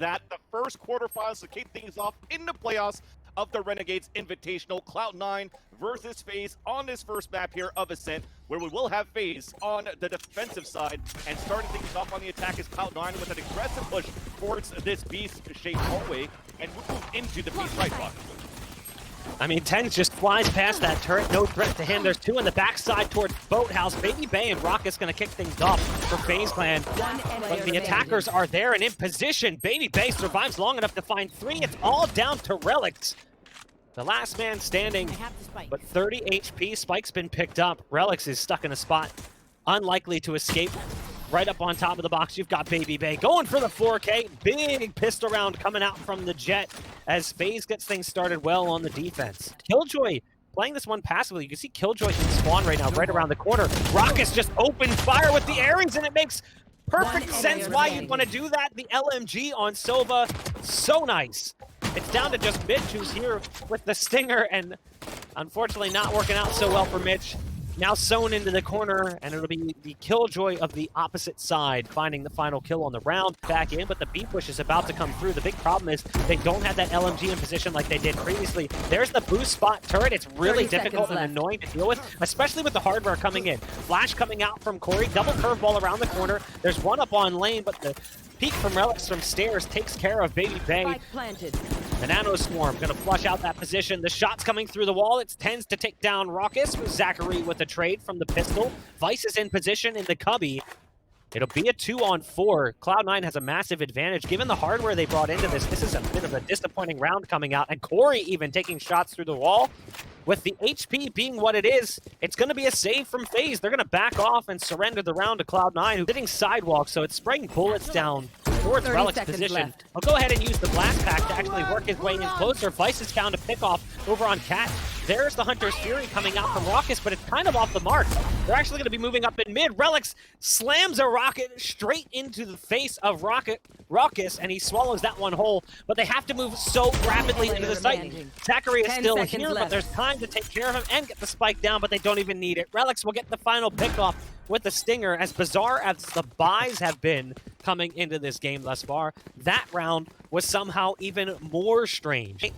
that. The first quarterfinals to kick things off in the playoffs of the Renegades Invitational. Cloud9 versus FaZe on this first map here of Ascent, where we will have FaZe on the defensive side, and starting things off on the attack is Cloud9 with an aggressive push towards this beast-shaped hallway and move into the beast right block. I mean, TenZ just flies past that turret, no threat to him. There's two on the backside towards Boathouse. babybay and Rawkus gonna kick things off for FaZe Clan. But the attackers are there and in position. babybay survives long enough to find 3. It's all down to Relyks. The last man standing, but 30 HP. Spike's been picked up. Relyks is stuck in a spot, unlikely to escape. Right up on top of the box, you've got babybay going for the 4K. Big pistol round coming out from the Jet as FaZe gets things started well on the defense. Killjoy playing this one passively. You can see Killjoy in spawn right now, right around the corner. Rawkus just opened fire with the Aries, and it makes perfect sense why you'd want to do that. The LMG on Sova, so nice. It's down to just Mitch, who's here with the Stinger, and unfortunately not working out so well for Mitch. Now sewn into the corner, and it'll be the Killjoy of the opposite side finding the final kill on the round. Back in, but the B push is about to come through. The big problem is they don't have that LMG in position like they did previously. There's the boost spot turret. It's really difficult and annoying to deal with, especially with the hardware coming in. Flash coming out from Corey, double curveball around the corner. There's one up on lane, but the peek from Relyks from stairs takes care of babybay. The Nano Swarm gonna flush out that position. The shot's coming through the wall. It's TenZ to take down Rawkus with ZachaREEE with a trade from the pistol. Vice is in position in the cubby. It'll be a 2-on-4. Cloud9 has a massive advantage. Given the hardware they brought into this, this is a bit of a disappointing round coming out. And Corey even taking shots through the wall. With the HP being what it is, it's going to be a save from FaZe. They're going to back off and surrender the round to Cloud9, who's hitting sidewalk, so it's spraying bullets down towards Relyks' position. I'll go ahead and use the blast pack to actually work his way in closer. Vice is found a pick off over on Cat. There's the Hunter's Fury coming out from Rawkus, but it's kind of off the mark. They're actually going to be moving up in mid. Relyks slams a rocket straight into the face of Rawkus, and he swallows that one whole. But they have to move so rapidly into the site. ZachaREEE is still here, but there's time to take care of him and get the spike down, but they don't even need it. Relyks will get the final pick off with the Stinger. As bizarre as the buys have been coming into this game thus far, that round was somehow even more strange.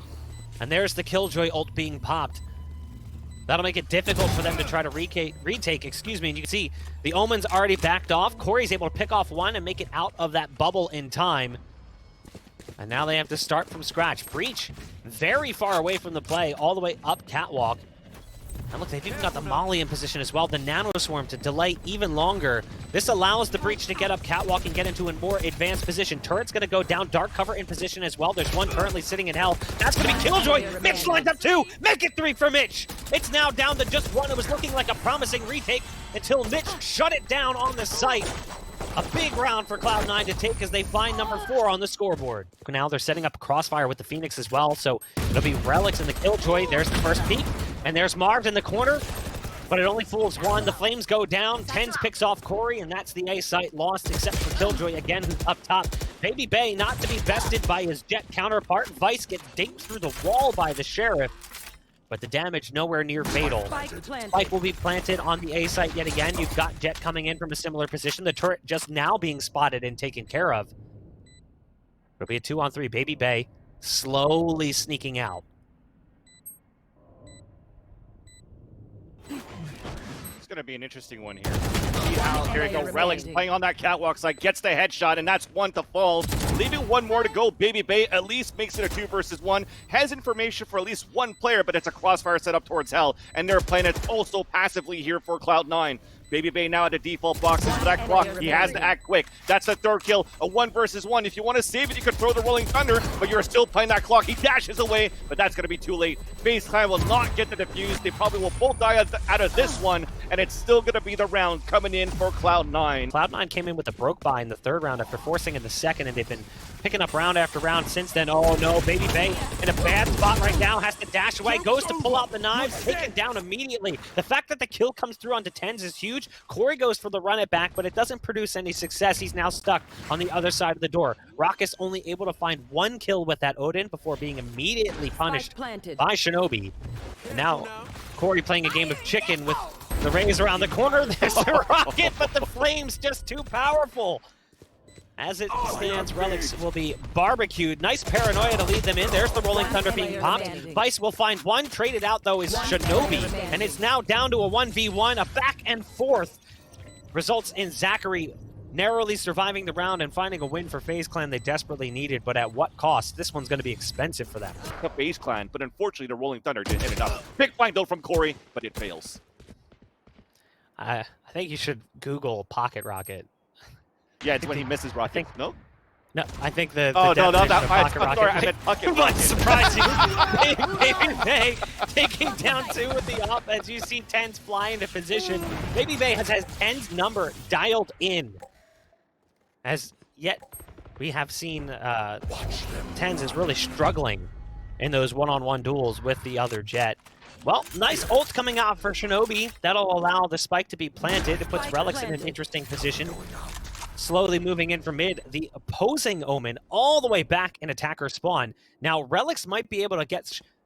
And there's the Killjoy ult being popped. That'll make it difficult for them to try to retake, excuse me. And you can see the Omen's already backed off. Corey's able to pick off one and make it out of that bubble in time. And now they have to start from scratch. Breach very far away from the play, all the way up catwalk. And look, they've even got the Molly in position as well, the Nano Swarm to delay even longer. This allows the Breach to get up catwalk and get into a more advanced position. Turret's gonna go down, dark cover in position as well. There's one currently sitting in hell. That's gonna be Killjoy. Mitch lines up 2. Make it 3 for Mitch. It's now down to just 1. It was looking like a promising retake until Mitch shut it down on the site. A big round for Cloud9 to take as they find number 4 on the scoreboard. Now they're setting up Crossfire with the Phoenix as well, so it'll be Relyks and the Killjoy. There's the first peek, and there's Marved in the corner, but it only fools one. The flames go down, TenZ picks off Corey, and that's the A site lost, except for Killjoy again, who's up top. babybay not to be bested by his Jet counterpart. Vice gets dinked through the wall by the Sheriff, but the damage nowhere near fatal. Spike will be planted on the A site yet again. You've got Jet coming in from a similar position. The turret just now being spotted and taken care of. It'll be a 2-on-3. babybay slowly sneaking out. It's going to be an interesting one here. See how, here we go, Relyks playing on that catwalk side, gets the headshot, and that's 1 to fall. Leaving 1 more to go. babybay at least makes it a 2 versus 1. Has information for at least 1 player, but it's a crossfire set up towards hell, and they're playing it also passively here for Cloud9. babybay now at the default boxes for that clock. He has to act quick. That's the 3rd kill. A 1 versus 1. If you want to save it, you could throw the Rolling Thunder, but you're still playing that clock. He dashes away, but that's going to be too late. FaZe Clan will not get the defuse. They probably will both die out of this one, and it's still going to be the round coming in for Cloud9. Cloud9 came in with a broke buy in the 3rd round after forcing in the 2nd, and they've been picking up round after round since then. Oh no, babybay in a bad spot right now, has to dash away, goes to pull out the knives, taken down immediately. The fact that the kill comes through onto TenZ is huge. Corey goes for the run it back, but it doesn't produce any success. He's now stuck on the other side of the door. Rawkus only able to find 1 kill with that Odin before being immediately punished by shinobi. And now Corey playing a game of chicken with the rays around the corner. There's the rocket, but the flame's just too powerful. As it stands, Relyks will be barbecued. Nice paranoia to lead them in. There's the Rolling Thunder being popped. Vice will find one. Traded out, though, is Shinobi. And it's now down to a 1v1. A back and forth results in ZachaREEE narrowly surviving the round and finding a win for FaZe Clan they desperately needed. But at what cost? This one's going to be expensive for them. The FaZe Clan, but unfortunately the Rolling Thunder didn't hit it up. Big find, though, from Corey, but it fails. I think you should Google pocket rocket. Yeah, it's when he misses rocket. No? No, I think the no, definition that of I'm pocket sorry, rocket. I meant pocket But rocket. surprising, babybay taking down 2 with the up as you see TenZ fly into position. babybay has TenZ number dialed in. As yet, we have seen TenZ is really struggling in those one-on-one duels with the other Jet. Well, nice ult coming out for Shinobi. That'll allow the spike to be planted. It puts Relyks in an interesting position. Slowly moving in from mid, the opposing Omen all the way back in attacker spawn. Now, Relyks might be able to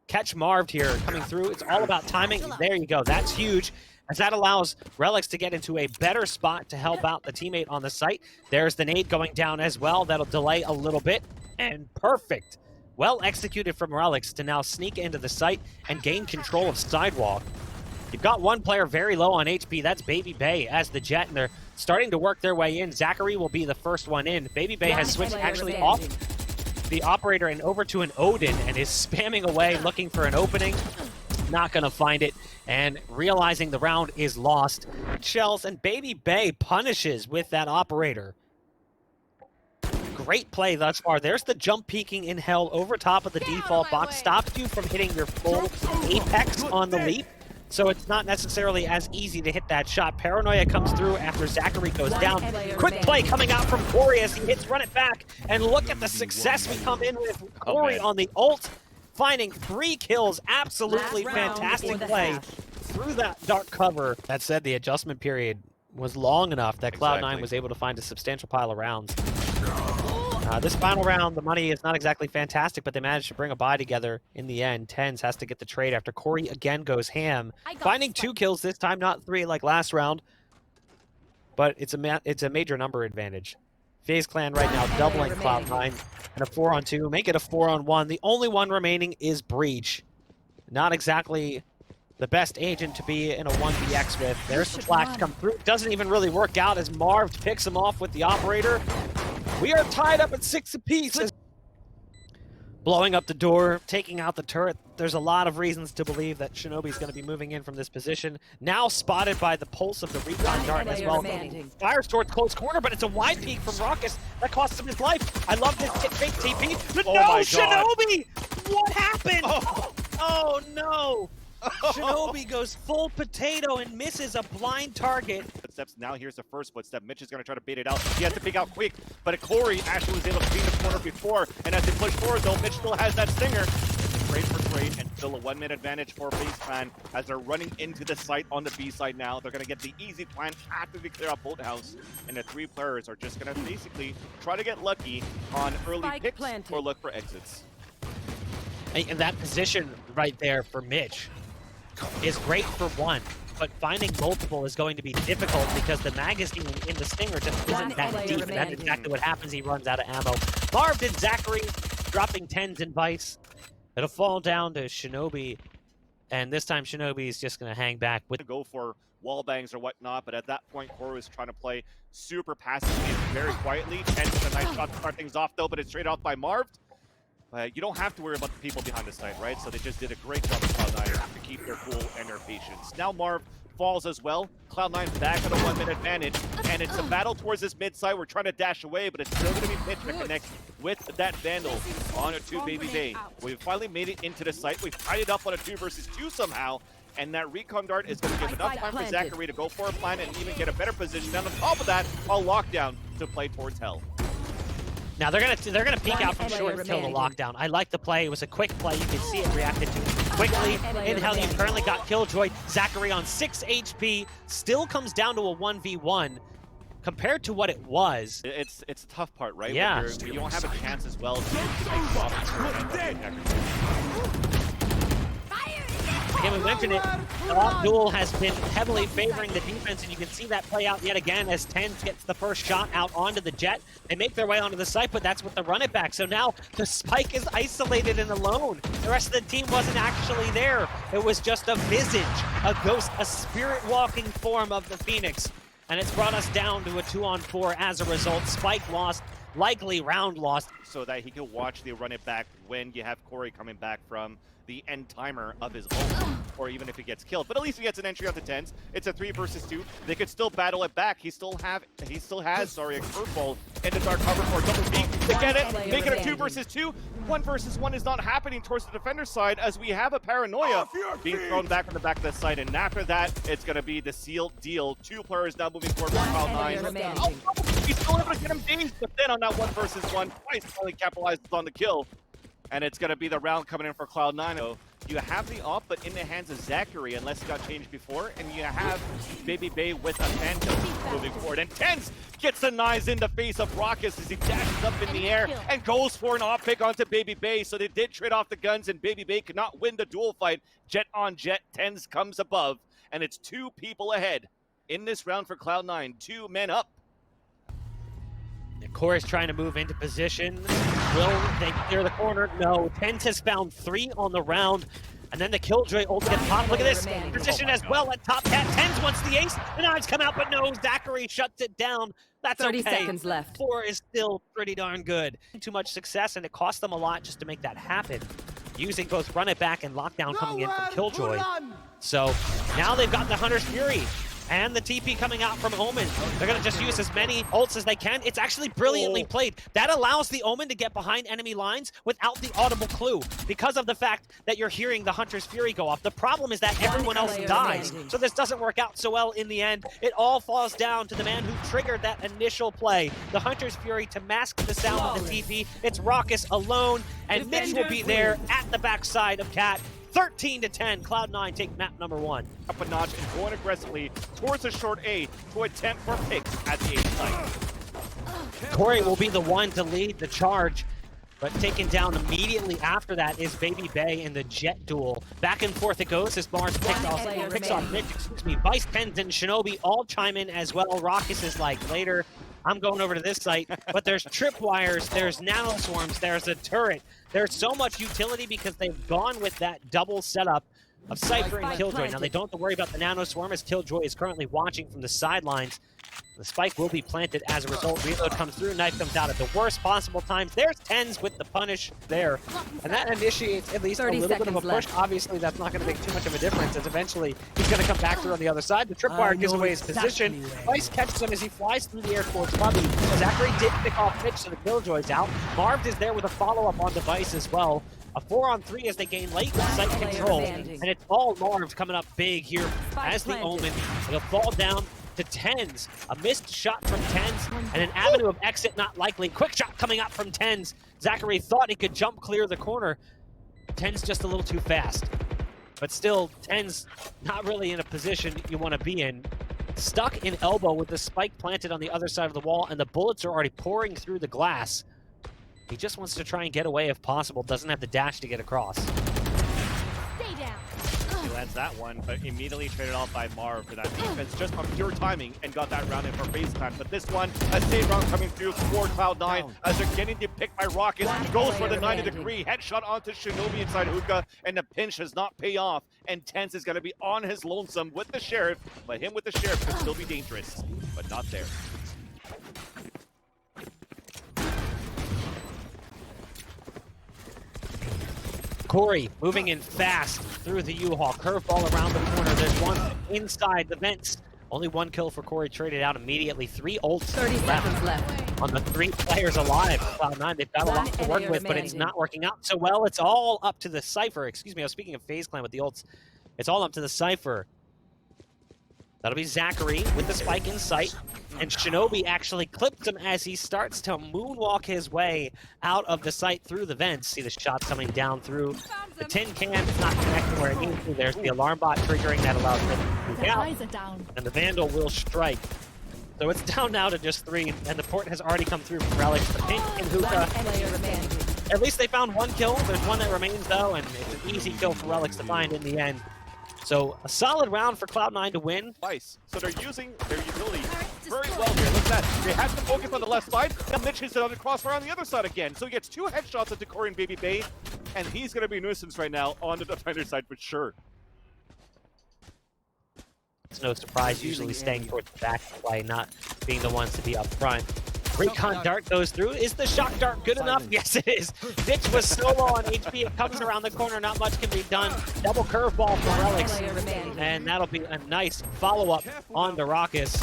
catch Marved here coming through. It's all about timing. There you go. That's huge, as that allows Relyks to get into a better spot to help out the teammate on the site. There's the nade going down as well. That'll delay a little bit, and perfect. Well executed from Relyks to now sneak into the site and gain control of Sidewalk. You've got one player very low on HP, that's babybay as the Jet, and they're starting to work their way in. ZachaREEE will be the first one in. babybay has switched actually off the operator and over to an Odin and is spamming away looking for an opening. Not gonna find it, and realizing the round is lost. Shells, and babybay punishes with that operator. Great play thus far. There's the jump peeking in hell over top of the default box. Stops you from hitting your full apex on the leap. So it's not necessarily as easy to hit that shot. Paranoia comes through after ZachaREEE goes down. Quick play coming out from Corey as he hits run it back. And look at the success we come in with Corey on the ult. Finding 3 kills. Absolutely fantastic play through that dark cover. That said, the adjustment period was long enough that Cloud9 was able to find a substantial pile of rounds. This final round, the money is not exactly fantastic, but they managed to bring a buy together in the end. TenZ has to get the trade after Corey again goes ham. Finding 2 kills this time, not 3 like last round. But it's a major number advantage. FaZe Clan right now doubling Cloud9 and a 4-on-2. Make it a 4-on-1. The only one remaining is Breach. Not exactly the best agent to be in a 1vx with. There's the flash come through. Doesn't even really work out as Marved picks him off with the operator. We are tied up at 6 apiece. Blowing up the door, taking out the turret. There's a lot of reasons to believe that Shinobi's going to be moving in from this position. Now spotted by the pulse of the recon dart as well. Fires towards close corner, but it's a wide peek from Rawkus. That costs him his life. I love this fake TP. But no, Shinobi! What happened? Oh no! Shinobi goes full potato and misses a blind target. Footsteps. Now here's the first footstep. Mitch is going to try to bait it out. He has to pick out quick, but Corey actually was able to beat the corner before. And as they push forward, though, Mitch still has that stinger. Trade for trade, and still a 1-minute advantage for FaZe Clan as they're running into the site on the B side now. They're going to get the easy plan after they clear out Boathouse, and the 3 players are just going to basically try to get lucky on early picks or look for exits. And that position right there for Mitch is great for one, but finding multiple is going to be difficult because the magazine in the stinger just isn't that deep. And that's exactly what happens. He runs out of ammo. Marved and ZachaREEE dropping TenZ and Vice. It'll fall down to Shinobi, and this time Shinobi is just going to hang back with go for wall bangs or whatnot, but at that point Corey was trying to play super passively and very quietly. TenZ with a nice shot to start things off though, but it's straight off by Marved. You don't have to worry about the people behind the site, right? So they just did a great job of Cloud9 to keep their cool and their patience. Now Marv falls as well. Cloud9 back on a 1-minute advantage, and it's a battle towards this mid side. We're trying to dash away, but it's still going to be Mitch to connect with that Vandal on a 2 babybay. We've finally made it into the site. We've tied it up on a 2 versus 2 somehow, and that recon dart is going to give enough time for ZachaREEE to go for a plan and even get a better position. And on top of that, a lockdown to play towards hell. Now they're gonna peek out from short until the lockdown. I like the play. It was a quick play. You can see it reacted to quickly. In hell, you currently got Killjoy. ZachaREEE on 6 HP. Still comes down to a 1v1 compared to what it was. It's a tough part, right? Yeah. When you don't have a chance as well to make Again, we mentioned it, the off duel has been heavily favoring the defense, and you can see that play out yet again as TenZ gets the first shot out onto the jet. They make their way onto the site, but that's with the run it back. So now the spike is isolated and alone. The rest of the team wasn't actually there. It was just a visage, a ghost, a spirit walking form of the Phoenix. And it's brought us down to a 2-on-4 as a result. Spike lost, likely round lost. So that he can watch the run it back when you have Corey coming back from the end timer of his ult, or even if he gets killed. But at least he gets an entry onto TenZ. It's a 3 versus 2. They could still battle it back. He still has, a curveball in the dark cover for a double peek to get it, make it a 2 versus 2. 1 versus 1 is not happening towards the defender's side as we have a paranoia being thrown back on the back of the site. And after that, it's going to be the sealed deal. 2 players now moving forward from Cloud9. Oh, he's still able to get him dazed, but then on that 1 versus 1, twice finally capitalizes on the kill. And it's going to be the round coming in for Cloud9. So you have the op, but in the hands of ZachaREEE, unless it got changed before. And you have babybay with a phantom moving forward. And TenZ gets the knives in the face of Rawkus as he dashes up in the air and goes for an off pick onto babybay. So they did trade off the guns, and babybay could not win the duel fight. Jet on jet, TenZ comes above. And it's 2 people ahead in this round for Cloud9. 2 men up. Corey's trying to move into position. Will they clear the corner? No. TenZ has found 3 on the round. And then the Killjoy ult gets popped. Look at this. Position as well at top cat. TenZ wants the ace. The knives come out, but no. ZachaREEE shuts it down. That's 30 okay. seconds left. 4 is still pretty darn good. Too much success, and it cost them a lot just to make that happen. Using both run it back and lockdown coming in from Killjoy. So now they've got the Hunter's Fury and the TP coming out from Omen. They're going to just use as many ults as they can. It's actually brilliantly played. That allows the Omen to get behind enemy lines without the audible clue because of the fact that you're hearing the Hunter's Fury go off. The problem is that everyone else dies, so this doesn't work out so well in the end. It all falls down to the man who triggered that initial play, the Hunter's Fury, to mask the sound of the TP. It's Rawkus alone, and Mitch will be there at the backside of Cat. 13-10, Cloud9 take map number 1. Up a notch and going aggressively towards the short A to attempt for picks at the A site. Corey will be the one to lead the charge, but taken down immediately after that is babybay in the jet duel. Back and forth it goes as Mars picks off Mitch, Vice, TenZ, and Shinobi all chime in as well. Rawkus is like, later, I'm going over to this site, but there's tripwires, there's nanoswarms, there's a turret. There's so much utility because they've gone with that double setup of Cypher and Killjoy. Now they don't have to worry about the nanoswarm as Killjoy is currently watching from the sidelines. The spike will be planted as a result. Reload comes through, knife comes out at the worst possible times. There's TenZ with the punish there. And that initiates at least a little bit of a push. Obviously, that's not going to make too much of a difference as eventually he's going to come back through on the other side. The tripwire gives away his position. Vice catches him as he flies through the air towards Bubby. ZachaREEE did pick off Mitch, so the Killjoy's out. Marved is there with a follow-up on Device as well. A 4-on-3 as they gain late site control. And it's all Marved coming up big here as the Omen. It'll fall down to TenZ. A missed shot from TenZ and an avenue of exit not likely. Quick shot coming up from TenZ. ZachaREEE thought he could jump clear the corner. TenZ just a little too fast. But still, TenZ not really in a position you want to be in. Stuck in elbow with the spike planted on the other side of the wall, and the bullets are already pouring through the glass. He just wants to try and get away if possible. Doesn't have the dash to get across. He lands that one, but immediately traded off by Marv for that defense just on pure timing and got that round in for FaZe time. But this one, a save round coming through for Cloud9 as they're getting picked by Rawkus. He goes for the 90-degree headshot onto Shinobi inside hookah, and the pinch does not pay off. And TenZ is going to be on his lonesome with the Sheriff, but him with the Sheriff could still be dangerous, but not there. Corey moving in fast through the U-Haul. Curveball around the corner. There's one inside the vents. Only 1 kill for Corey, traded out immediately. 3 ults 30 seconds left. On the 3 players alive. Cloud9, they've got a lot to work with, but it's not working out so well. It's all up to the Cypher. Excuse me, I was speaking of FaZe Clan with the ults. It's all up to the Cypher. That'll be ZachaREEE with the spike in sight. And Shinobi actually clips him as he starts to moonwalk his way out of the site through the vents. See the shots coming down through the tin can. It's not connecting where it needs to. There's the alarm bot triggering that allows him to move out. And the Vandal will strike. So it's down now to just 3, and the port has already come through from Relyks. The pink and hookah. At least they found 1 kill. There's 1 that remains though, and it's an easy kill for Relyks to find in the end. So a solid round for Cloud9 to win. Vice. So they're using their utility very well here. Look at that. They have to focus on the left side. Now Mitch hits it on the crossfire on the other side again. So he gets 2 headshots at Corey and babybay, and he's going to be a nuisance right now on the defender side for sure. It's no surprise, usually staying towards the back play, not being the ones to be up front. Recon dart goes through. Is the shock dart good enough? Yes, it is. Mitch was so low on HP. It comes around the corner. Not much can be done. Double curveball for Relyks. And that'll be a nice follow-up on the Rawkus.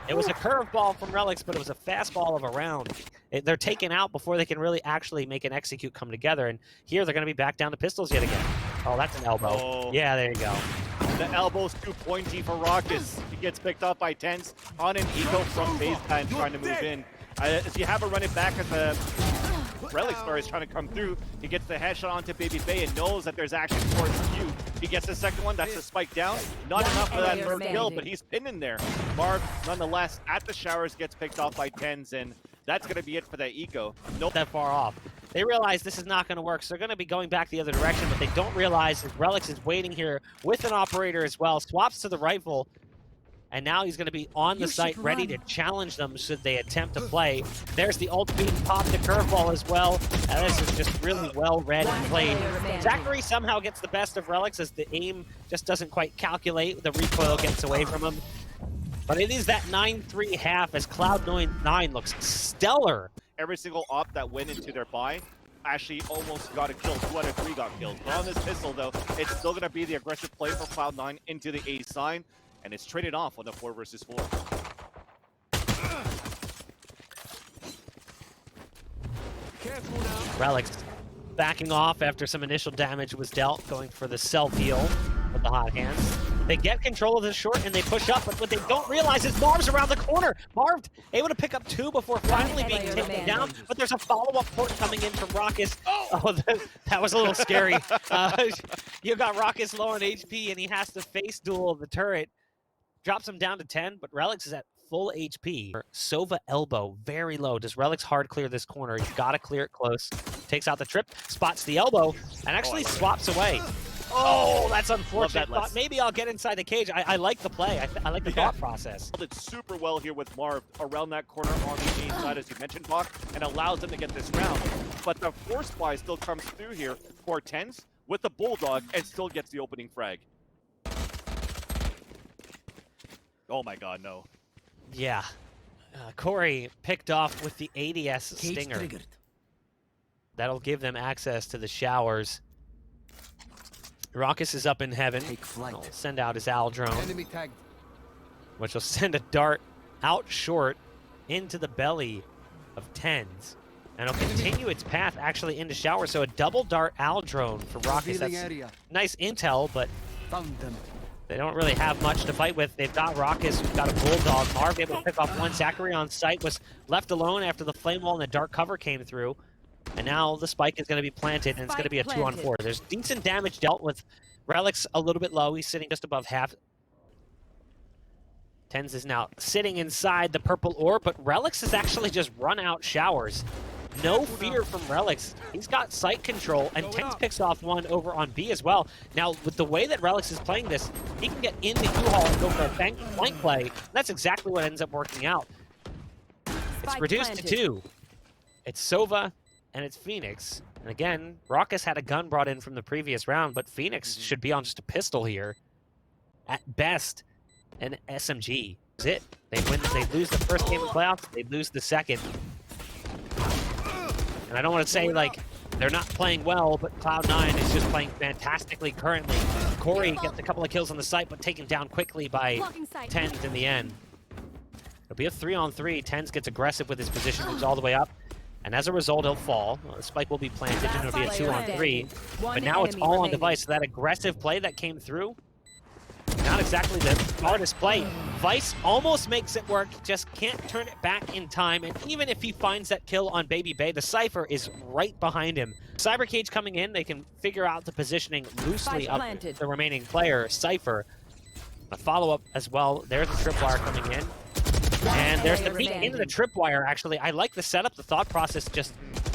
It was a curveball from Relyks, but it was a fastball of a round. They're taken out before they can really actually make an execute come together. And here they're going to be back down to pistols yet again. Oh, that's an elbow. Oh. Yeah, there you go. The elbow's too pointy for Rawkus. He gets picked up by TenZ on an eco from FaZe trying to move in. As you have a run it back as the Relyks star is trying to come through. He gets the headshot onto babybay and knows that there's action towards Q. He gets the second one. That's a spike down. Not enough for that third kill, but he's pinned in there. Marved, nonetheless, at the showers, gets picked off by TenZ, and that's going to be it for that eco. Nope. That far off. They realize this is not going to work, so they're going to be going back the other direction, but they don't realize that Relyks is waiting here with an operator as well, swaps to the rifle, and now he's going to be on the site ready to challenge them should they attempt to play. There's the ult being popped, the curveball as well, and this is just really well read and played. ZachaREEE somehow gets the best of Relyks as the aim just doesn't quite calculate. The recoil gets away from him. But it is that 9-3 half as Cloud9 looks stellar. Every single op that went into their buy actually almost got a kill. 2 out of 3 got killed. But on this pistol, though, it's still going to be the aggressive play for Cloud9 into the A sign, and it's traded off on the 4 versus 4. Relyks backing off after some initial damage was dealt, going for the self-heal with the hot hands. They get control of this short and they push up, but what they don't realize is Marv's around the corner. Marved able to pick up 2 before finally being taken down, but there's a follow-up port coming in from Rawkus. Oh, that was a little scary. You got Rawkus low on HP and he has to face duel the turret. Drops him down to 10, but Relyks is at full HP. Sova elbow, very low. Does Relyks hard clear this corner? He's got to clear it close. Takes out the trip, spots the elbow, and actually swaps away. Oh, that's unfortunate. Thought maybe I'll get inside the cage. I like the play. I like the thought process. Did super well here with Marv around that corner on the A side, as you mentioned, Bach, and allows them to get this round. But the force buy still comes through here for TenZ with the Bulldog and still gets the opening frag. Oh my god, no. Yeah. Corey picked off with the ADS Stinger. That'll give them access to the showers. Rawkus is up in heaven. He'll send out his owl drone, which will send a dart out short into the belly of TenZ. And it'll continue its path actually into shower. So a double dart owl drone for Rawkus. That's nice intel, but they don't really have much to fight with. They've got Rawkus, who's got a Bulldog. Marv able to pick off 1. ZachaREEE on site was left alone after the flame wall and the dark cover came through. And now the spike is going to be planted, and it's going to be a 2-on-4. There's decent damage dealt with. Relyks a little bit low. He's sitting just above half. TenZ is now sitting inside the purple orb, but Relyks has actually just run out showers. No fear from Relyks. He's got site control, and TenZ picks off 1 over on B as well. Now, with the way that Relyks is playing this, he can get in the U-Haul and go for a flank play. That's exactly what ends up working out. It's reduced to 2. It's Sova and it's Phoenix. And again, Rawkus had a gun brought in from the previous round, but Phoenix should be on just a pistol here. At best, an SMG. That's it. They lose the first game of playoffs, they lose the second. And I don't want to say, like, they're not playing well, but Cloud9 is just playing fantastically currently. Corey gets a couple of kills on the site, but taken down quickly by TenZ in the end. It'll be a 3-on-3. TenZ gets aggressive with his position, moves all the way up. And as a result, he'll fall. The spike will be planted, and it'll be a 2-on-3. But now it's all on device. So that aggressive play that came through, not exactly the smartest play. Vice almost makes it work, just can't turn it back in time. And even if he finds that kill on babybay, the Cypher is right behind him. Cyber Cage coming in, they can figure out the positioning loosely of the remaining player, Cypher. A follow-up as well. There's the tripwire coming in. And there's the peek into the tripwire, actually. I like the setup. The thought process just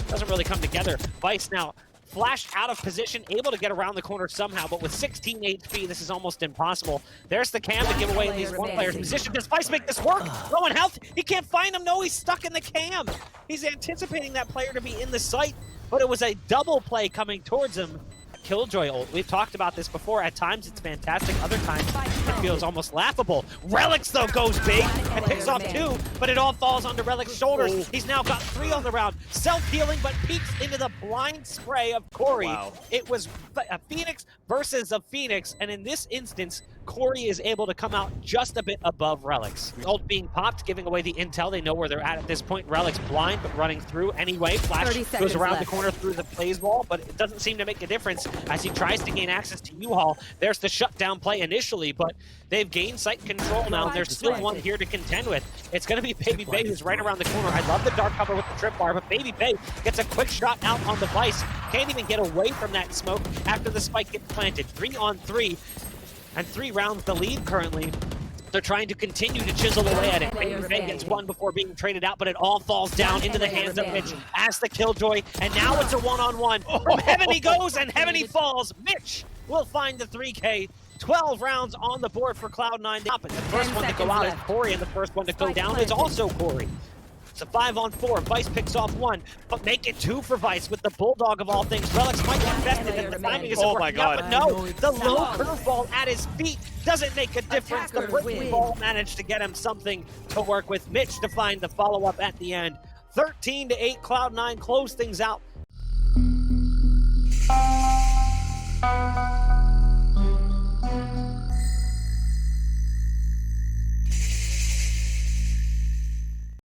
doesn't really come together. Vice now flashed out of position, able to get around the corner somehow, but with 16 HP, this is almost impossible. There's the cam to give away at least one player's position. Does Vice make this work? Low in health, he can't find him. No, he's stuck in the cam. He's anticipating that player to be in the site, but it was a double play coming towards him. Killjoy ult. We've talked about this before. At times it's fantastic, other times it feels almost laughable. Relyks though goes big and picks off 2, but it all falls onto Relyks' shoulders. He's now got 3 on the round. Self-healing, but peeks into the blind spray of Corey. Wow. It was a Phoenix versus a Phoenix, and in this instance, Corey is able to come out just a bit above Relyks. Ult being popped, giving away the intel. They know where they're at this point. Relyks blind, but running through anyway. Flash goes around the corner through the FaZe wall, but it doesn't seem to make a difference as he tries to gain access to U-Haul. There's the shutdown play initially, but they've gained site control now. There's still one here to contend with. It's going to be babybay who's right around the corner. I love the dark cover with the trip bar, but babybay gets a quick shot out on the Vice. Can't even get away from that smoke after the spike gets planted. 3 on 3. And 3 rounds the lead currently. They're trying to continue to chisel away at it. babybay gets 1 before being traded out, but it all falls down into the hands of Mitch as the Killjoy. And now it's a 1-on-1. From heaven he goes and heaven he falls. Mitch will find the 3K. 12 rounds on the board for Cloud9. The first one to go out is Corey, and the first one to go down is also Corey. It's a 5-on-4. Vice picks off 1, but make it 2 for Vice with the bulldog of all things. Relyks might get invested if the timing isn't working out, but no, the low curveball at his feet doesn't make a difference. The breaking ball managed to get him something to work with. Mitch to find the follow-up at the end. 13-8, Cloud9 close things out.